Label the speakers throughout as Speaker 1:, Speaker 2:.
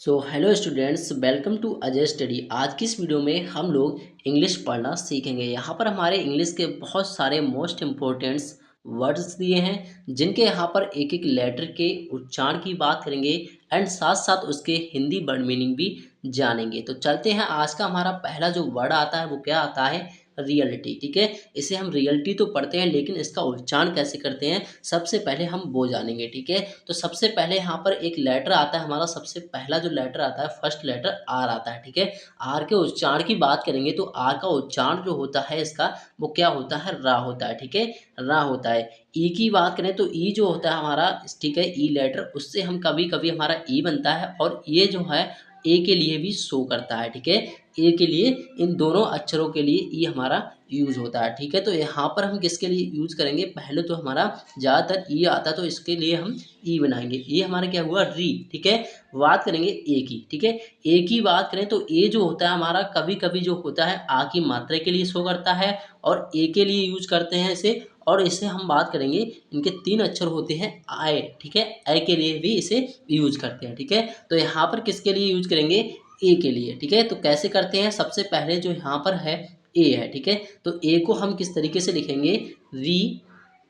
Speaker 1: So hello students, welcome to Ajay study. आज की इस वीडियो में हम लोग इंग्लिश पढ़ना सीखेंगे। यहाँ पर हमारे इंग्लिश के बहुत सारे मोस्ट इम्पोर्टेंट्स वर्ड्स दिए हैं, जिनके यहाँ पर एक एक लेटर के उच्चारण की बात करेंगे एंड साथ साथ उसके हिंदी वर्ड मीनिंग भी जानेंगे। तो चलते हैं। आज का हमारा पहला जो वर्ड आता है वो क्या आता है? रियलिटी। ठीक है, इसे हम रियलिटी तो पढ़ते हैं, लेकिन इसका उच्चारण कैसे करते हैं सबसे पहले हम वो जानेंगे। ठीक है, तो सबसे पहले यहाँ पर एक लेटर आता है हमारा। सबसे पहला जो लेटर आता है, फर्स्ट लेटर आर आता है। ठीक है, आर के उच्चारण की बात करेंगे तो आर का उच्चारण जो होता है इसका वो क्या होता है? रा होता है। ठीक है, रा होता है। ई की बात करें तो ई जो होता है हमारा, ठीक है, ई लेटर, उससे हम कभी कभी हमारा ई बनता है और ये जो है ए के लिए भी शो करता है। ठीक है, ए के लिए, इन दोनों अक्षरों के लिए ई हमारा यूज होता है। ठीक है, तो यहाँ पर हम किसके लिए यूज करेंगे? पहले तो हमारा ज़्यादातर ई आता है तो इसके लिए हम ई बनाएंगे। ये हमारा क्या हुआ? री। ठीक है, बात करेंगे ए की। ठीक है, ए की बात करें तो ए जो होता है हमारा कभी कभी जो होता है आ की मात्रा के लिए शो करता है और ए के लिए यूज करते हैं इसे। और इसे हम बात करेंगे, इनके तीन अक्षर होते हैं आए। ठीक है, ए के लिए भी इसे यूज करते हैं। ठीक है, तो यहाँ पर किसके लिए यूज करेंगे? ए के लिए। ठीक है, तो कैसे करते हैं? सबसे पहले जो यहाँ पर है ए है। ठीक है, तो ए को हम किस तरीके से लिखेंगे? री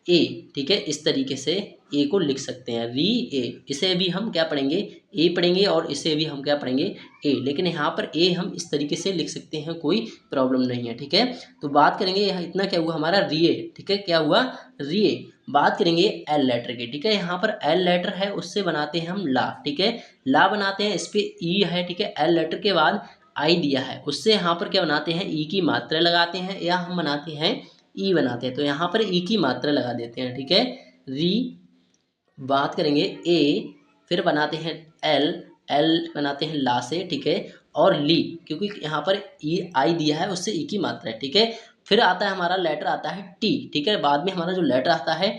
Speaker 1: ए। ठीक है, इस तरीके से ए को लिख सकते हैं, री ए। इसे भी हम क्या पढ़ेंगे? ए पढ़ेंगे, और इसे भी हम क्या पढ़ेंगे? ए। लेकिन यहाँ पर ए हम इस तरीके से लिख सकते हैं, कोई प्रॉब्लम नहीं है। ठीक है, तो बात करेंगे यहाँ इतना क्या हुआ हमारा? रिए। ठीक है, क्या हुआ? रिए। बात करेंगे एल लेटर की। ठीक है, यहाँ पर एल लेटर है, उससे बनाते हैं हम ला। ठीक है, ला बनाते हैं, इस पे ई है। ठीक है, एल लेटर के बाद आई दिया है, उससे यहाँ पर क्या बनाते हैं? ई की मात्रा लगाते हैं, या हम बनाते हैं ई बनाते हैं। तो यहाँ पर ई की मात्रा लगा देते हैं। ठीक है, री। बात करेंगे ए, फिर बनाते हैं एल, एल बनाते हैं ला से। ठीक है, और ली, क्योंकि यहाँ पर ई आई दिया है, उससे ई की मात्रा है। ठीक है, फिर आता है हमारा लेटर आता है टी। ठीक है, बाद में हमारा जो लेटर आता है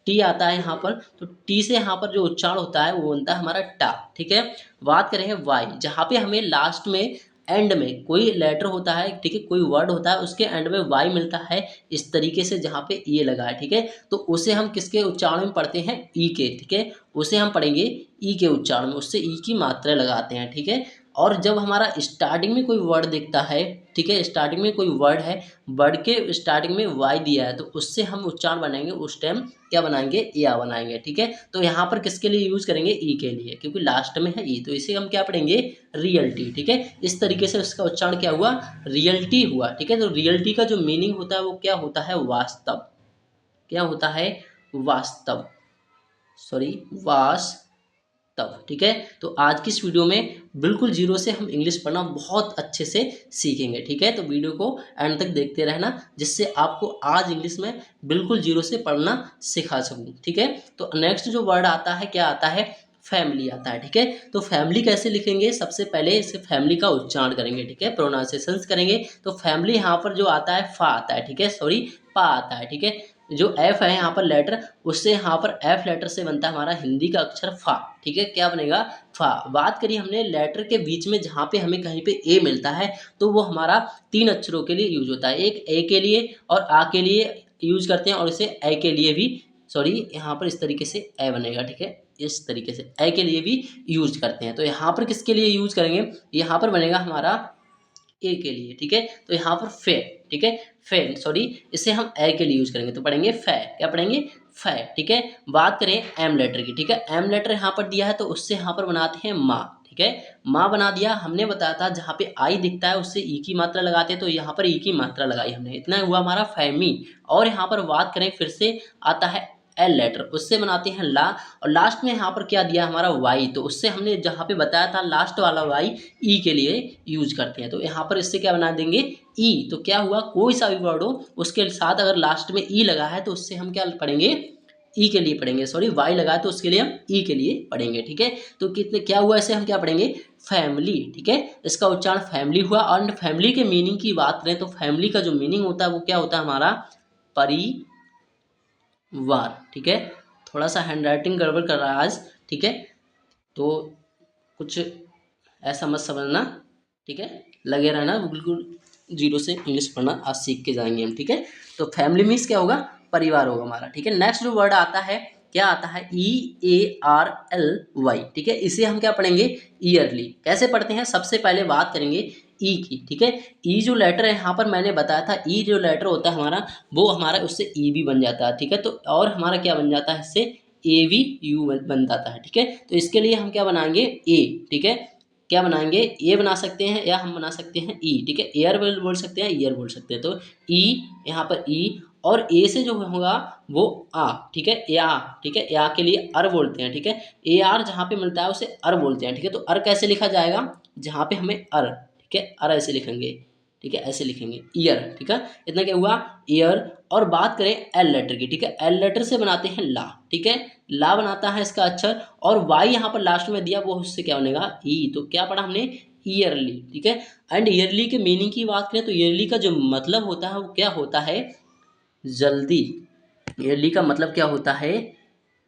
Speaker 1: टी आता है यहाँ पर, तो टी से यहाँ पर जो उच्चारण होता है वो बनता है हमारा टा। ठीक है, बात करेंगे वाई, जहाँ पे हमें लास्ट में एंड में कोई लेटर होता है, ठीक है, कोई वर्ड होता है, उसके एंड में वाई मिलता है इस तरीके से, जहाँ पे ये लगा है। ठीक है, तो उसे हम किसके उच्चारण में पढ़ते हैं? ई के। ठीक है, उसे हम पढ़ेंगे ई के उच्चारण में, उससे ई की मात्रा लगाते हैं। ठीक है, और जब हमारा स्टार्टिंग में कोई वर्ड दिखता है, ठीक है, स्टार्टिंग में कोई वर्ड है, वर्ड के स्टार्टिंग में वाई दिया है, तो उससे हम उच्चारण बनाएंगे, उस टाइम क्या बनाएंगे? या बनाएंगे। ठीक है, तो यहाँ पर किसके लिए यूज करेंगे? ई के लिए, क्योंकि लास्ट में है ई, तो इसे हम क्या पढ़ेंगे? रियल्टी। ठीक है, इस तरीके से उसका उच्चारण क्या हुआ? रियल्टी हुआ। ठीक है, तो रियल्टी का जो मीनिंग होता है वो क्या होता है? वास्तव। क्या होता है? वास्तव, सॉरी, वास्तव। ठीक है, तो आज की इस वीडियो में बिल्कुल जीरो से हम इंग्लिश पढ़ना बहुत अच्छे से सीखेंगे। ठीक है, तो वीडियो को एंड तक देखते रहना, जिससे आपको आज इंग्लिश में बिल्कुल जीरो से पढ़ना सिखा सकूं। ठीक है, तो नेक्स्ट जो वर्ड आता है, क्या आता है? फैमिली आता है। ठीक है, तो फैमिली कैसे लिखेंगे? सबसे पहले इसे फैमिली का उच्चारण करेंगे। ठीक है, प्रोनाउंसिएशंस करेंगे। तो फैमिली यहाँ पर जो आता है फा आता है। ठीक है, सॉरी, पा आता है। ठीक है, जो एफ है यहाँ पर लेटर, उससे यहाँ पर एफ लेटर से बनता है हमारा हिंदी का अक्षर फा। ठीक है, क्या बनेगा? फा। बात करिए हमने लेटर के बीच में, जहाँ पे हमें कहीं पे ए मिलता है, तो वो हमारा तीन अक्षरों के लिए यूज होता है। एक ए के लिए और आ के लिए यूज करते हैं, और इसे ए के लिए भी, सॉरी, यहाँ पर इस तरीके से ए बनेगा। ठीक है, इस तरीके से ए के लिए भी यूज करते हैं। तो यहाँ पर किसके लिए यूज करेंगे? यहाँ पर बनेगा हमारा ए के लिए। ठीक है, तो यहाँ पर फे। ठीक है, फे, सॉरी, इसे हम ए के लिए यूज करेंगे, तो पढ़ेंगे फै। क्या पढ़ेंगे? फै। ठीक है, बात करें एम लेटर की। ठीक है, एम लेटर यहाँ पर दिया है, तो उससे यहाँ पर बनाते हैं माँ। ठीक है, माँ बना दिया। हमने बताया था जहाँ पे आई दिखता है उससे ई की मात्रा लगाते हैं, तो यहाँ पर ई की मात्रा लगाई हमने, इतना हुआ हमारा फैमी। और यहाँ पर बात करें, फिर से आता है एल लेटर, उससे बनाते हैं ला, और लास्ट में यहाँ पर क्या दिया हमारा? वाई, तो उससे हमने जहाँ पे बताया था लास्ट वाला वाई ई के लिए यूज करते हैं, तो यहाँ पर इससे क्या बना देंगे? ई। तो क्या हुआ? कोई सा भी वर्ड हो उसके साथ अगर लास्ट में ई लगा है तो उससे हम क्या पढ़ेंगे? ई के लिए पढ़ेंगे, सॉरी, वाई लगा है तो उसके लिए हम ई के लिए पढ़ेंगे। ठीक है, तो कितने क्या हुआ? इसे हम क्या पढ़ेंगे? फैमिली। ठीक है, इसका उच्चारण फैमिली हुआ। और फैमिली के मीनिंग की बात करें तो फैमिली का जो मीनिंग होता है वो क्या होता है हमारा? परिवार। ठीक है, थोड़ा सा हैंड राइटिंग गड़बड़ कर रहा है आज। ठीक है, तो कुछ ऐसा मत समझना। ठीक है, लगे रहना, बिल्कुल जीरो से इंग्लिश पढ़ना आज सीख के जाएंगे हम। ठीक है, तो फैमिली मीन्स क्या होगा? परिवार होगा हमारा। ठीक है, नेक्स्ट जो वर्ड आता है क्या आता है, EARLY, ठीक है। इसे हम क्या पढ़ेंगे, ईयरली। कैसे पढ़ते हैं, सबसे पहले बात करेंगे ई की, ठीक है। ई जो लेटर है यहाँ पर मैंने बताया था, ई जो लेटर होता है हमारा, वो हमारा उससे ई भी बन जाता है, ठीक है। तो और हमारा क्या बन जाता है, इससे ए भी यू बन जाता है, ठीक है। तो इसके लिए हम क्या बनाएंगे, ए, ठीक है। क्या बनाएंगे, ए बना सकते हैं या हम बना सकते हैं ई, ठीक है। एयर बोल सकते हैं, ईयर बोल सकते हैं। तो ई, यहाँ पर ई, और ए से जो होगा वो आ, ठीक है, या, ठीक है। या के लिए अर बोलते हैं, ठीक है। ए आर जहाँ पे मिलता है उसे अर बोलते हैं, ठीक है। तो अर कैसे लिखा जाएगा, जहाँ पे हमें अर, ठीक है, अर ऐसे लिखेंगे, ठीक है, ऐसे लिखेंगे ईयर, ठीक है। इतना क्या हुआ, ईयर। और बात करें एल लेटर की, ठीक है, एल लेटर से बनाते हैं ला, ठीक है, ला बनाता है इसका अक्षर। और वाई यहाँ पर लास्ट में दिया, वो उससे क्या बनेगा, ई। तो क्या पढ़ा हमने, ईयरली, ठीक है। एंड ईयरली के मीनिंग की बात करें तो ईयरली का जो मतलब होता है वो क्या होता है, जल्दी। ईयरली का मतलब क्या होता है,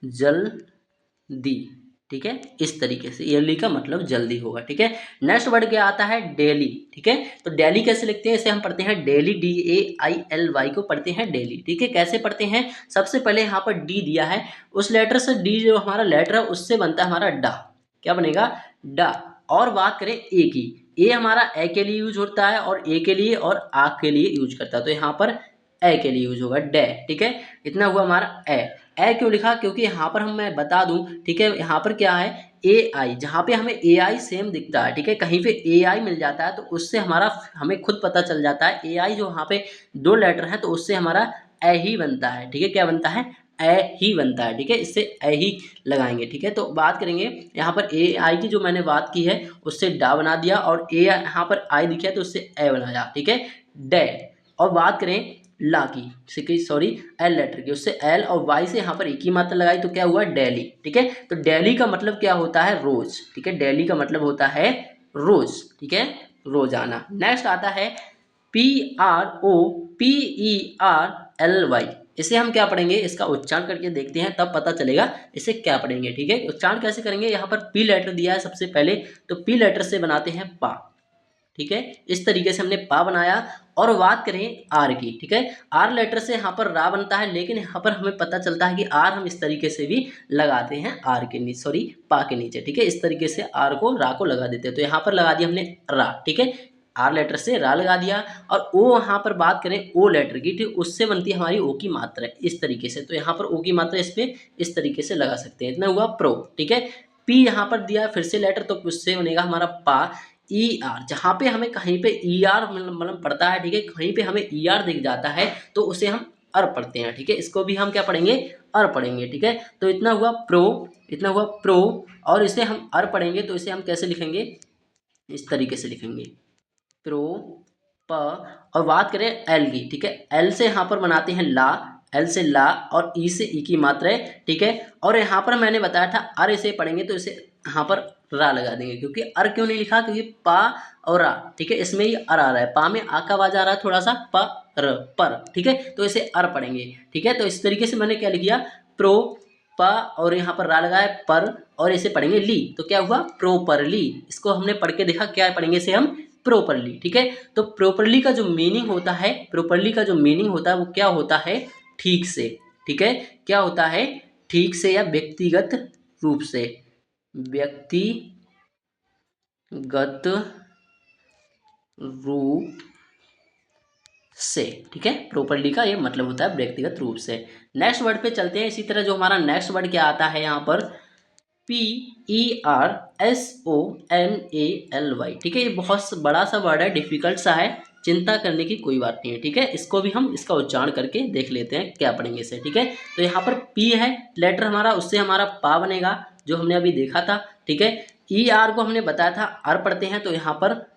Speaker 1: जल्दी, ठीक है। इस तरीके से ईयरली का मतलब जल्दी होगा, ठीक है। नेक्स्ट वर्ड क्या आता है, डेली, ठीक है। तो डेली कैसे लिखते हैं, इसे हम पढ़ते हैं डेली, DAILY को पढ़ते हैं डेली, ठीक है। कैसे पढ़ते हैं, सबसे पहले यहाँ पर डी दिया है, उस लेटर से, डी जो हमारा लेटर है उससे बनता है हमारा डा, क्या बनेगा, डा। और बात करें ए की, ए हमारा ए के लिए यूज होता है, और ए के लिए और आ के लिए यूज करता है। तो यहाँ पर ए के लिए यूज होगा, डे, ठीक है। इतना हुआ हमारा ए क्यों लिखा, क्योंकि यहाँ पर हम, मैं बता दूं, ठीक है, यहाँ पर क्या है, ए आई, जहाँ पे हमें ए आई सेम दिखता है, ठीक है, कहीं पे ए आई मिल जाता है तो उससे हमारा, हमें खुद पता चल जाता है ए आई जो यहाँ पे दो लेटर है तो उससे हमारा ए ही बनता है, ठीक है। क्या बनता है, ए ही बनता है, ठीक है। इससे ए ही लगाएंगे, ठीक है। तो बात करेंगे यहाँ पर ए आई की, जो मैंने बात की है उससे डा बना दिया, और ए यहाँ पर आई दिखा तो उससे ए बनाया, ठीक है, डे। और बात करें ला की, सॉरी, एल लेटर की, उससे एल और वाई से यहाँ पर एक ही मात्रा लगाई तो क्या हुआ, डेली, ठीक है। तो डेली का मतलब क्या होता है, रोज, ठीक है। डेली का मतलब होता है रोज, ठीक है, रोजाना। नेक्स्ट आता है PROPERLY, इसे हम क्या पढ़ेंगे, इसका उच्चारण करके देखते हैं तब पता चलेगा इसे क्या पढ़ेंगे, ठीक है। उच्चारण कैसे करेंगे, यहाँ पर पी लेटर दिया है सबसे पहले, तो पी लेटर से बनाते हैं पा, ठीक है। इस तरीके से हमने पा बनाया। और बात करें आर की, ठीक है, आर लेटर से यहाँ पर रा बनता है, लेकिन यहाँ पर हमें पता चलता है कि आर हम इस तरीके से भी लगाते हैं, आर के नीचे, सॉरी, पा के नीचे, ठीक है। इस तरीके से आर को, रा को लगा देते हैं। तो यहाँ पर लगा दिया हमने रा, ठीक है, आर लेटर से रा लगा दिया। और ओ, यहाँ पर बात करें ओ लेटर की, ठीक, उससे बनती है हमारी ओ की मात्रा, इस तरीके से। तो यहाँ पर ओ की मात्रा इस पर इस तरीके से लगा सकते हैं। इतना हुआ प्रो, ठीक है। पी यहाँ पर दिया फिर से लेटर, तो उससे बनेगा हमारा पा। ई आर, जहाँ पे हमें कहीं पे ई आर मतलब पड़ता है, ठीक है, कहीं पे हमें ई आर दिख जाता है तो उसे हम अर पढ़ते हैं, ठीक है। इसको भी हम क्या पढ़ेंगे, अर पढ़ेंगे, ठीक है। तो इतना हुआ प्रो, इतना हुआ प्रो। और इसे हम अर पढ़ेंगे तो इसे हम कैसे लिखेंगे, इस तरीके से लिखेंगे, प्रो, प। और बात करें एल की, ठीक है, एल से यहाँ पर बनाते हैं ला, एल से ला, और ई से ई की मात्रा है, ठीक है। और यहाँ पर मैंने बताया था अर, इसे पढ़ेंगे तो इसे यहाँ पर रा लगा देंगे, क्योंकि अर क्यों नहीं लिखा, क्योंकि पा और रा, ठीक है, इसमें ही अर आ रहा है, पा में आ का आवाज आ रहा है थोड़ा सा, प र पर, ठीक है। तो इसे अर पढ़ेंगे, ठीक है। तो इस तरीके से मैंने क्या लिख दिया, प्रो, प, और यहाँ पर रा लगाया पर, और इसे पढ़ेंगे ली, तो क्या हुआ, प्रोपरली। इसको हमने पढ़ के देखा, क्या पढ़ेंगे इसे हम, प्रोपरली, ठीक है। तो प्रोपरली का जो मीनिंग होता है, प्रोपरली का जो मीनिंग होता है वो क्या होता है, ठीक से, ठीक है। क्या होता है, ठीक से या व्यक्तिगत रूप से, व्यक्तिगत रूप से, ठीक है। प्रॉपर्ली का ये मतलब होता है व्यक्तिगत रूप से। नेक्स्ट वर्ड पे चलते हैं। इसी तरह जो हमारा नेक्स्ट वर्ड क्या आता है यहाँ पर, PERSONALY, ठीक है। ये बहुत बड़ा सा वर्ड है, डिफिकल्ट सा है, चिंता करने की कोई बात नहीं है, ठीक है। इसको भी हम इसका उच्चारण करके देख लेते हैं क्या पढ़ेंगे इसे, ठीक है। तो यहाँ पर पी है लेटर हमारा, उससे हमारा पा बनेगा जो हमने अभी देखा था, ठीक है। ई आर को हमने बताया था आर पढ़ते हैं, तो यहाँ पर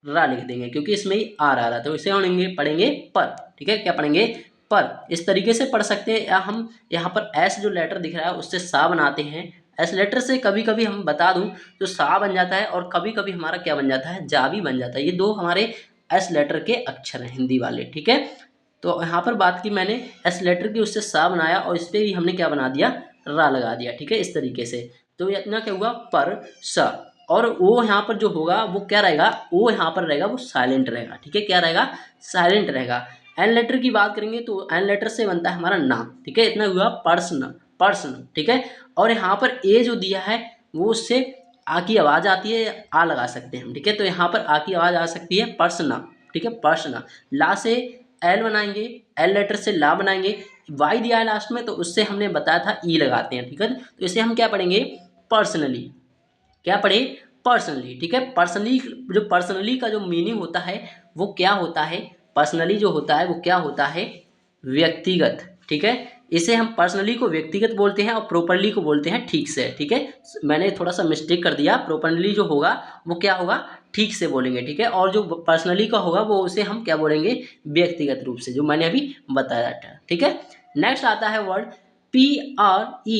Speaker 1: रा लिख देंगे क्योंकि इसमें ही आर आ रहा था, तो इसे हम पढ़ेंगे पर, ठीक है। क्या पढ़ेंगे, पर। इस तरीके से पढ़ सकते हैं, या हम यहाँ पर एस जो लेटर दिख रहा है उससे सा बनाते हैं। एस लेटर से कभी कभी हम बता दूं तो सा बन जाता है, और कभी कभी हमारा क्या बन जाता है, जा भी बन जाता है। ये दो हमारे एस लेटर के अक्षर हैं हिंदी वाले, ठीक है। तो यहाँ पर बात की मैंने एस लेटर की, उससे सा बनाया, और इस पर भी हमने क्या बना दिया, रा लगा दिया, ठीक है, इस तरीके से। तो इतना क्या हुआ, पर स। और वो यहाँ पर जो होगा वो क्या रहेगा, वो यहाँ पर रहेगा वो साइलेंट रहेगा, ठीक है। क्या रहेगा, साइलेंट रहेगा। एन लेटर की बात करेंगे तो एन लेटर से बनता है हमारा ना, ठीक है। इतना हुआ पर्सन, पर्सन, ठीक है। और यहाँ पर ए जो दिया है वो उससे आ की आवाज़ आती है, आ लगा सकते हैं हम, ठीक है। तो यहाँ पर आ की आवाज़ आ सकती है पर्सना, ठीक है, पर्सना। ला से एल बनाएंगे, एल लेटर से ला बनाएंगे, वाई दिया है लास्ट में तो उससे हमने बताया था ई लगाते हैं, ठीक है। तो इसे हम क्या पढ़ेंगे, पर्सनली, क्या पढ़े, पर्सनली, ठीक है। पर्सनली, जो पर्सनली का जो मीनिंग होता है वो क्या होता है, पर्सनली जो होता है वो क्या होता है, व्यक्तिगत, ठीक है। इसे हम पर्सनली को व्यक्तिगत बोलते हैं और प्रॉपरली को बोलते हैं ठीक से, ठीक है। मैंने थोड़ा सा मिस्टेक कर दिया, प्रॉपरली जो होगा वो क्या होगा, ठीक से बोलेंगे, ठीक है। और जो पर्सनली का होगा वो उसे हम क्या बोलेंगे, व्यक्तिगत रूप से, जो मैंने अभी बताया था, ठीक है। नेक्स्ट आता है वर्ड PRETTY,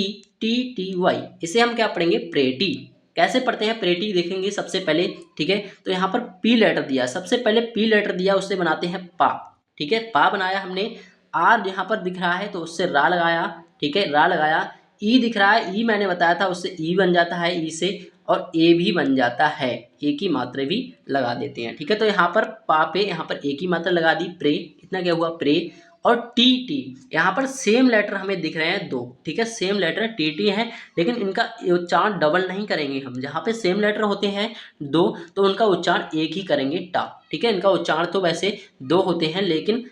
Speaker 1: इसे हम क्या पढ़ेंगे, प्रेटी। कैसे पढ़ते हैं प्रेटी देखेंगे सबसे पहले, ठीक है। तो यहाँ पर पी लेटर दिया, सबसे पहले पी लेटर दिया उससे बनाते हैं पा, ठीक है। पा बनाया हमने, आर यहाँ पर दिख रहा है तो उससे रा लगाया, ठीक है, रा लगाया। ई दिख रहा है, ई मैंने बताया था उससे ई बन जाता है, ई से, और ए भी बन जाता है, ए की मात्रा भी लगा देते हैं, ठीक है। तो यहाँ पर पा पे यहाँ पर ए की मात्रा लगा दी, प्रे, इतना क्या हुआ, प्रे। और टी टी, यहाँ पर सेम लेटर हमें दिख रहे हैं दो, ठीक है, सेम लेटर टी टी है, लेकिन इनका उच्चारण डबल नहीं करेंगे हम। जहाँ पे सेम लेटर होते हैं दो तो उनका उच्चारण एक ही करेंगे, टा, ठीक है। इनका उच्चारण तो वैसे दो होते हैं लेकिन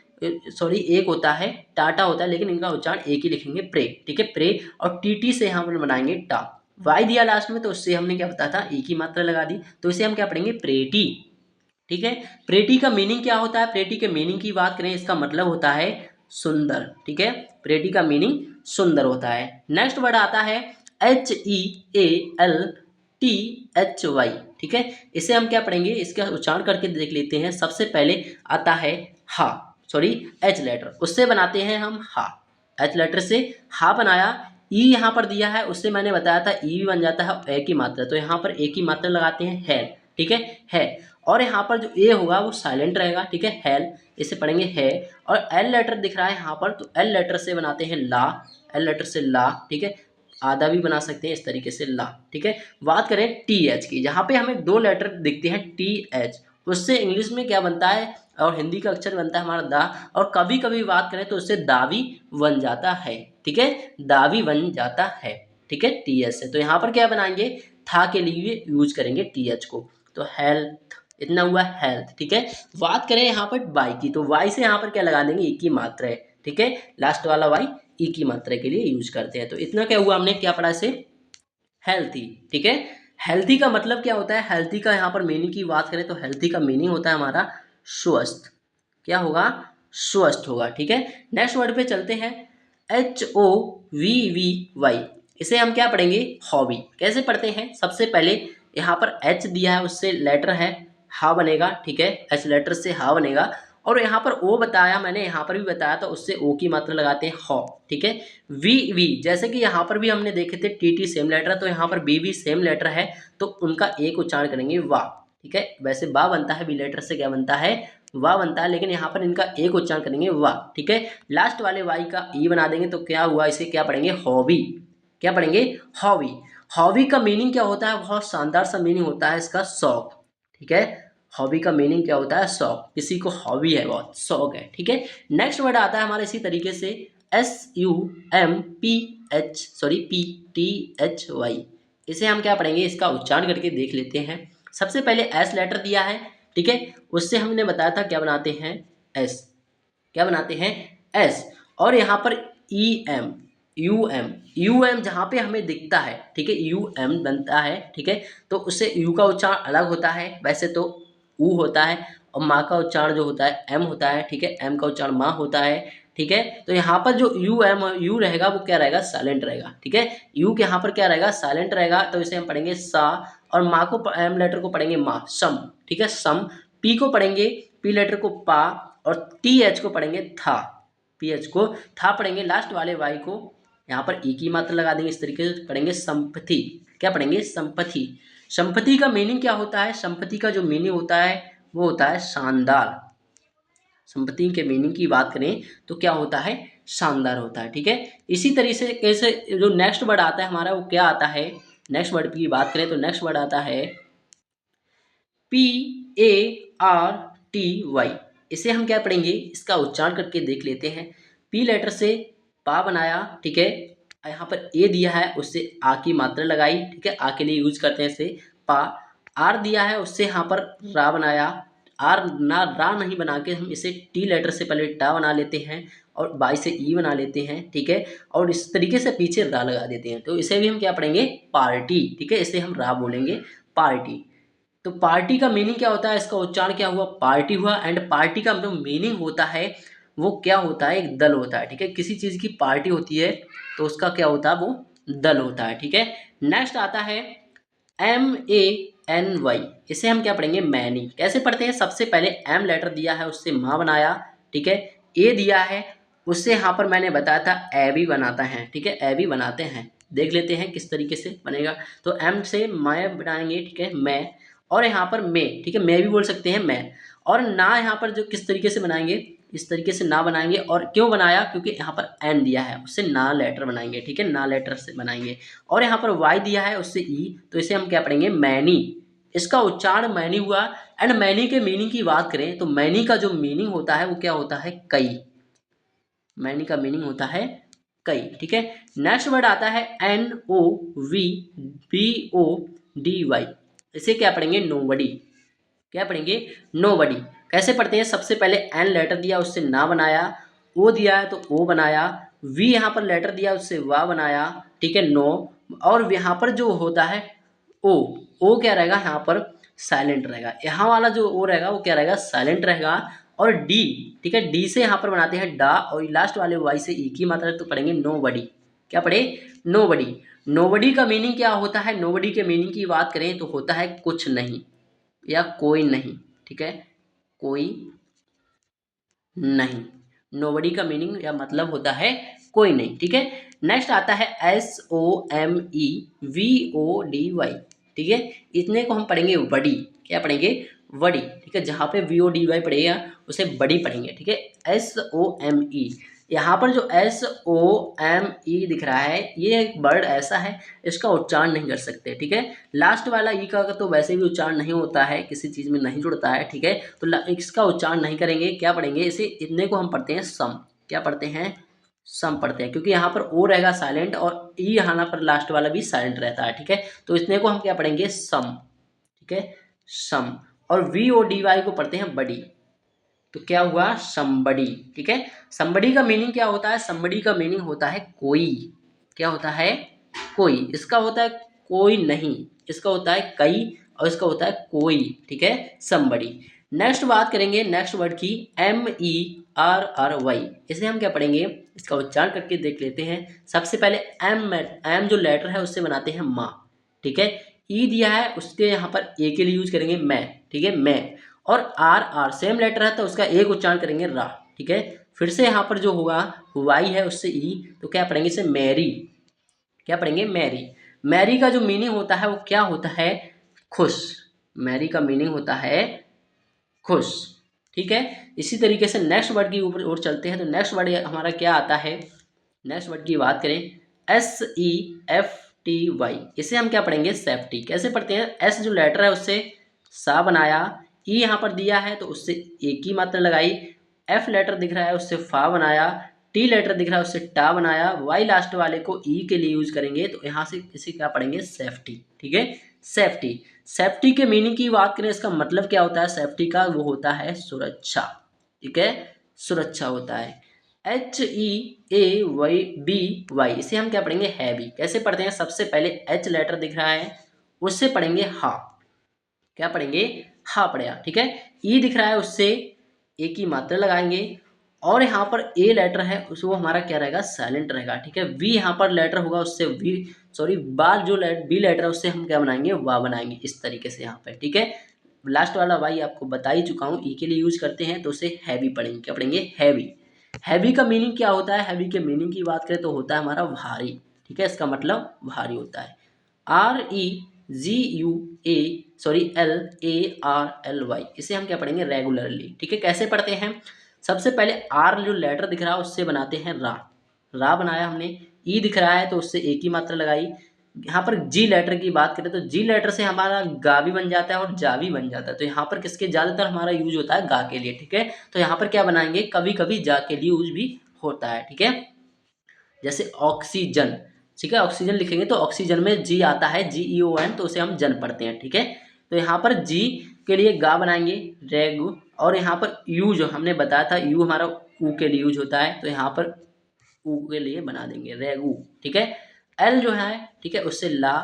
Speaker 1: सॉरी एक होता है, टाटा होता है, लेकिन इनका उच्चारण एक ही लिखेंगे, प्रे, ठीक है, प्रे। और टीटी से हम बनाएंगे टा, वाई दिया लास्ट में तो उससे हमने क्या बताया था, एक ही मात्रा लगा दी, तो इसे हम क्या पढ़ेंगे, प्रेटी, ठीक है। प्रेटी का मीनिंग क्या होता है, प्रेटी के मीनिंग की बात करें, इसका मतलब होता है सुंदर, ठीक है। प्रेटी का मीनिंग सुंदर होता है। नेक्स्ट वर्ड आता है HEALTHY, ठीक है। इसे हम क्या पढ़ेंगे, इसका उच्चारण करके देख लेते हैं। सबसे पहले आता है हा, सॉरी एच लेटर, उससे बनाते हैं हम हा, एच लेटर से हा बनाया। ई यहाँ पर दिया है उससे मैंने बताया था ई भी बन जाता है ए की मात्रा, तो यहाँ पर ए की मात्रा लगाते हैं है, ठीक है। और यहाँ पर जो ए होगा वो साइलेंट रहेगा, ठीक है, हेल, इसे पढ़ेंगे है। और एल लेटर दिख रहा है यहाँ पर तो एल लेटर से बनाते हैं ला, एल लेटर से ला, ठीक है। आधा भी बना सकते हैं इस तरीके से ला, ठीक है। बात करें टी एच की, जहाँ पे हमें दो लेटर दिखते हैं टी एच, उससे इंग्लिश में क्या बनता है और हिंदी का अक्षर बनता है हमारा दा, और कभी कभी बात करें तो उससे दावी बन जाता है, ठीक है, दावी बन जाता है, ठीक है, टी एच से। तो यहाँ पर क्या बनाएंगे, था के लिए यूज करेंगे टी एच को, तो हेल्थ, इतना हुआ हेल्थ, ठीक है। बात करें यहाँ पर वाई की, तो वाई से यहाँ पर क्या लगा देंगे, ई की मात्रा है, ठीक है, लास्ट वाला वाई ई की मात्रा के लिए यूज करते हैं। तो इतना क्या हुआ, हमने क्या पढ़ा इसे, हेल्थी, ठीक है। हेल्थी का मतलब क्या होता है, हेल्थी का यहाँ पर मीनिंग की बात करें तो हेल्थी का मीनिंग होता है हमारा स्वस्थ, क्या होगा, स्वस्थ होगा, ठीक है। नेक्स्ट वर्ड पे चलते हैं, HOVVY, इसे हम क्या पढ़ेंगे, हॉबी। कैसे पढ़ते हैं, सबसे पहले यहाँ पर एच दिया है उससे लेटर है हा बनेगा, ठीक है, एच लेटर से हा बनेगा। और यहाँ पर ओ बताया मैंने, यहाँ पर भी बताया तो उससे ओ की मात्रा लगाते हैं हॉ, ठीक है। वी वी, जैसे कि यहाँ पर भी हमने देखे थे टी टी सेम लेटर है तो यहाँ पर बी भी सेम लेटर है, तो उनका एक उच्चारण करेंगे वाह, ठीक है। वैसे बा बनता है, बी लेटर से क्या बनता है, वाह बनता है, लेकिन यहाँ पर इनका एक उच्चारण करेंगे वाह, ठीक है। लास्ट वाले वाई का ई बना देंगे तो क्या हुआ, इसे क्या पढ़ेंगे, हॉबी, क्या पढ़ेंगे, हॉबी। हॉबी का मीनिंग क्या होता है, बहुत शानदार सा मीनिंग होता है इसका, शौक, ठीक है। हॉबी का मीनिंग क्या होता है, शौक, किसी को हॉबी है, बहुत शौक है, ठीक है। नेक्स्ट वर्ड आता है हमारे इसी तरीके से SUMPTHY, इसे हम क्या पढ़ेंगे, इसका उच्चारण करके देख लेते हैं। सबसे पहले एस लेटर दिया है, ठीक है, उससे हमने बताया था क्या बनाते हैं, एस, क्या बनाते हैं, एस। और यहाँ पर यू एम जहाँ पे हमें दिखता है, ठीक है, यू एम बनता है, ठीक है। तो उससे यू का उच्चारण अलग होता है, वैसे तो ऊ होता है, और माँ का उच्चारण जो होता है एम होता है, ठीक है, एम का उच्चारण माँ होता है, ठीक है। तो यहाँ पर जो यू एम यू रहेगा वो क्या रहेगा, साइलेंट रहेगा, ठीक है। यू के यहाँ पर क्या रहेगा, साइलेंट रहेगा, तो इसे हम पढ़ेंगे सा। और माँ को एम लेटर को पढ़ेंगे माँ, सम, ठीक है, सम। पी को पढ़ेंगे, पी लेटर को पा। और टी एच को पढ़ेंगे था, पी एच को था पढ़ेंगे। लास्ट वाले वाई को यहाँ पर ई की मात्रा लगा देंगे, इस तरीके से पढ़ेंगे संपत्ति, क्या पढ़ेंगे, संपत्ति। संपत्ति का मीनिंग क्या होता है, संपत्ति का जो मीनिंग होता है वो होता है शानदार। संपत्ति के मीनिंग की बात करें तो क्या होता है, शानदार होता है, ठीक है। इसी तरीके से कैसे जो नेक्स्ट वर्ड आता है हमारा वो क्या आता है, नेक्स्ट वर्ड की बात करें तो नेक्स्ट वर्ड आता है PARTY, इसे हम क्या पढ़ेंगे, इसका उच्चारण करके देख लेते हैं। पी लेटर से पा बनाया, ठीक है, यहाँ पर ए दिया है उससे आ की मात्रा लगाई, ठीक है, आ के लिए यूज करते हैं इसे पा। आर दिया है उससे यहाँ पर रा बनाया, आर ना रा नहीं बना के हम इसे टी लेटर से पहले टा बना लेते हैं और बाई से ई बना लेते हैं, ठीक है, और इस तरीके से पीछे रा लगा देते हैं। तो इसे भी हम क्या पढ़ेंगे, पार्टी, ठीक है, इसे हम रा बोलेंगे, पार्टी। तो पार्टी का मीनिंग क्या होता है, इसका उच्चारण क्या हुआ, पार्टी हुआ। एंड पार्टी का जो मीनिंग होता है वो क्या होता है, एक दल होता है, ठीक है, किसी चीज की पार्टी होती है तो उसका क्या होता है, वो दल होता है, ठीक है। नेक्स्ट आता है MANY, इसे हम क्या पढ़ेंगे, मैनी। कैसे पढ़ते हैं, सबसे पहले एम लेटर दिया है उससे माँ बनाया, ठीक है, ए दिया है उससे यहाँ पर मैंने बताया था एबी बनाता है, ठीक है, एबी बनाते हैं। देख लेते हैं किस तरीके से बनेगा। तो एम से मैं बनाएंगे, ठीक है, मैं, और यहाँ पर मैं, ठीक है, मैं भी बोल सकते हैं मैं। और ना यहाँ पर जो किस तरीके से बनाएंगे, इस तरीके से ना बनाएंगे। और क्यों बनाया, क्योंकि यहाँ पर एन दिया है उससे ना लेटर बनाएंगे, ठीक है, ना लेटर से बनाएंगे। और यहाँ पर वाई दिया है उससे ई, तो इसे हम क्या पढ़ेंगे, मैनी। इसका उच्चारण मैनी हुआ। एंड मैनी के मीनिंग की बात करें तो मैनी का जो मीनिंग होता है वो क्या होता है, कई। मैनी का मीनिंग होता है कई, ठीक है। नेक्स्ट वर्ड आता है NOVBODY, इसे क्या पढ़ेंगे, नोबडी। क्या पढ़ेंगे, नोबडी। कैसे पढ़ते हैं, सबसे पहले एन लेटर दिया उससे ना बनाया, ओ दिया है तो ओ बनाया, वी यहाँ पर लेटर दिया उससे वाह बनाया, ठीक है, नो। और यहाँ पर जो होता है ओ, ओ क्या रहेगा, यहाँ पर साइलेंट रहेगा। यहाँ वाला जो ओ रहेगा वो क्या रहेगा, साइलेंट रहेगा। और डी, ठीक है, डी से यहाँ पर बनाते हैं डा, और लास्ट वाले वाई से ई की मात्रा, तो पढ़ेंगे नो बडी। क्या पढ़े, नो बडी। नोबडी का मीनिंग क्या होता है, नोबडी के मीनिंग की बात करें तो होता है कुछ नहीं या कोई नहीं, ठीक है, कोई नहीं। नोबडी का मीनिंग या मतलब होता है कोई नहीं, ठीक है। नेक्स्ट आता है SOMEVODY, ठीक है, इतने को हम पढ़ेंगे वडी। क्या पढ़ेंगे, वडी, ठीक है, जहाँ पे VODY पढ़ेगा उसे बड़ी पढ़ेंगे, ठीक है। SOME, यहाँ पर जो SOME दिख रहा है ये एक वर्ड ऐसा है इसका उच्चारण नहीं कर सकते, ठीक है। लास्ट वाला ई का तो वैसे भी उच्चारण नहीं होता है, किसी चीज में नहीं जुड़ता है, ठीक है, तो इसका उच्चारण नहीं करेंगे। क्या पढ़ेंगे, इसे इतने को हम पढ़ते हैं सम। क्या पढ़ते हैं, सम पढ़ते हैं, क्योंकि यहाँ पर ओ रहेगा साइलेंट और ई यहाँ पर लास्ट वाला भी साइलेंट रहता है, ठीक है, तो इतने को हम क्या पढ़ेंगे, सम, ठीक है, सम। और VODY को पढ़ते हैं बड़ी, तो क्या हुआ, समबड़ी, ठीक है। समबड़ी का मीनिंग क्या होता है, समबड़ी का मीनिंग होता है कोई। क्या होता है, कोई। इसका होता है कोई नहीं, इसका होता है कई, और इसका होता है कोई, ठीक है, समबड़ी। नेक्स्ट बात करेंगे नेक्स्ट वर्ड की, MERRY, इसे हम क्या पढ़ेंगे, इसका उच्चारण करके देख लेते हैं। सबसे पहले एम जो लेटर है उससे बनाते हैं माँ, ठीक है। ई दिया है उसके यहाँ पर ए के लिए यूज करेंगे मैं, ठीक है, मैं। और आर, आर सेम लेटर है तो उसका एक उच्चारण करेंगे रा, ठीक है। फिर से यहाँ पर जो होगा वाई है उससे ई, तो क्या पढ़ेंगे इसे मैरी। क्या पढ़ेंगे, मैरी। मैरी का जो मीनिंग होता है वो क्या होता है, खुश। मैरी का मीनिंग होता है खुश, ठीक है। इसी तरीके से नेक्स्ट वर्ड की ऊपर और चलते हैं। तो नेक्स्ट वर्ड हमारा क्या आता है, नेक्स्ट वर्ड की बात करें SEFTY, इसे हम क्या पढ़ेंगे, सेफ्टी। कैसे पढ़ते हैं, एस जो लेटर है उससे सा बनाया, ई यहाँ पर दिया है तो उससे एक ही मात्रा लगाई, एफ लेटर दिख रहा है उससे फा बनाया, टी लेटर दिख रहा है उससे टा बनाया, वाई लास्ट वाले को ई के लिए यूज करेंगे तो यहाँ से इसे क्या पढ़ेंगे, सेफ्टी, ठीक है, सेफ्टी। सेफ्टी के मीनिंग की बात करें, इसका मतलब क्या होता है सेफ्टी का, वो होता है सुरक्षा, ठीक है, सुरक्षा होता है। HEAVY, इसे हम क्या पढ़ेंगे, हैवी। कैसे पढ़ते हैं, सबसे पहले एच लेटर दिख रहा है उससे पढ़ेंगे हा। क्या पढ़ेंगे, हा पढ़ेगा, ठीक है। ई दिख रहा है उससे ए की मात्रा लगाएंगे। और यहाँ पर ए लेटर है उस वो हमारा क्या रहेगा, साइलेंट रहेगा, ठीक है। वी यहाँ पर लेटर होगा उससे वी, सॉरी बाल जो बी लेटर है उससे हम क्या बनाएंगे, वाह बनाएंगे, इस तरीके से यहाँ पे, ठीक है। लास्ट वाला वाई आपको बता ही चुका हूँ, ई के लिए यूज करते हैं तो उसे हैवी पढ़ेंगे। क्या पढ़ेंगे, हैवी। हैवी का मीनिंग क्या होता है, हैवी के मीनिंग की बात करें तो होता है हमारा भारी, ठीक है, इसका मतलब भारी होता है। REGUALLY, इसे हम क्या पढ़ेंगे, रेगुलरली, ठीक है। कैसे पढ़ते हैं, सबसे पहले आर जो लेटर दिख रहा है उससे बनाते हैं रा, रा बनाया हमने। ई दिख रहा है तो उससे एक ही मात्रा लगाई। यहाँ पर जी लेटर की बात करें तो जी लेटर से हमारा गा भी बन जाता है और जा भी बन जाता है। तो यहाँ पर किसके ज्यादातर हमारा यूज होता है, गा के लिए, ठीक है। तो यहाँ पर क्या बनाएंगे, कभी कभी जा के लिए यूज भी होता है, ठीक है। जैसे ऑक्सीजन, ठीक है। ऑक्सीजन लिखेंगे तो ऑक्सीजन में जी आता है, GEON, तो उसे हम जन पढ़ते हैं, ठीक है। तो यहाँ पर जी के लिए गा बनाएंगे रेगु, और यहाँ पर यू जो हमने बताया था, यू हमारा ऊ के लिए यूज होता है, तो यहाँ पर ऊ के लिए बना देंगे रेगू, ठीक है। एल जो है, ठीक है, उससे ला।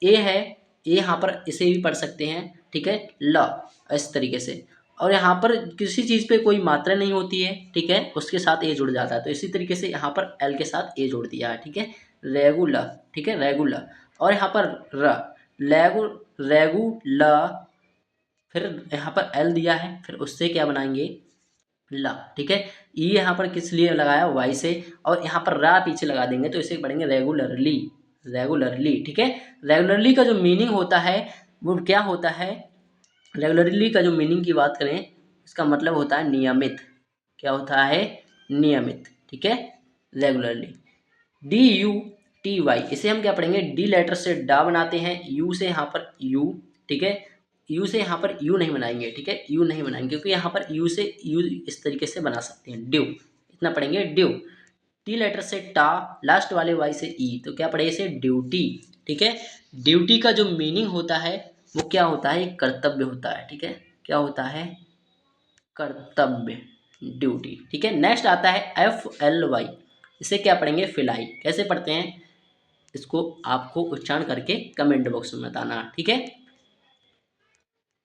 Speaker 1: ए है, ए यहाँ पर इसे भी पढ़ सकते हैं, ठीक है, ल, इस तरीके से। और यहाँ पर किसी चीज़ पे कोई मात्रा नहीं होती है, ठीक है, उसके साथ ए जुड़ जाता है, तो इसी तरीके से यहाँ पर एल के साथ ए जोड़ दिया है, ठीक है, रेगुलर, ठीक है, रेगुलर। और यहाँ पर र, लेगु, रेगुला, फिर यहाँ पर एल दिया है, फिर उससे क्या बनाएंगे, ला, ठीक है। ई यहाँ पर किस लिए लगाया, वाई से, और यहाँ पर रा पीछे लगा देंगे तो इसे पढ़ेंगे रेगुलरली, रेगुलरली, ठीक है। रेगुलरली का जो मीनिंग होता है वो क्या होता है, रेगुलरली का जो मीनिंग की बात करें, इसका मतलब होता है नियमित। क्या होता है, नियमित, ठीक है, रेगुलरली। DUTY, इसे हम क्या पढ़ेंगे, डी लेटर से डा बनाते हैं, यू से यहाँ पर यू, ठीक है, यू से यहाँ पर यू नहीं बनाएंगे, ठीक है, यू नहीं बनाएंगे क्योंकि यहाँ पर यू से यू इस तरीके से बना सकते हैं, ड्यू, इतना पढ़ेंगे ड्यू। टी लेटर से टा, लास्ट वाले वाई से ई, तो क्या पढ़े इसे, ड्यूटी, ठीक है। ड्यूटी का जो मीनिंग होता है वो क्या होता है, एक कर्तव्य होता है, ठीक है, क्या होता है, कर्तव्य, ड्यूटी, ठीक है। नेक्स्ट आता है FLY, इसे क्या पढ़ेंगे, फिलाई। कैसे पढ़ते हैं इसको आपको उच्चारण करके कमेंट बॉक्स में बताना, ठीक है।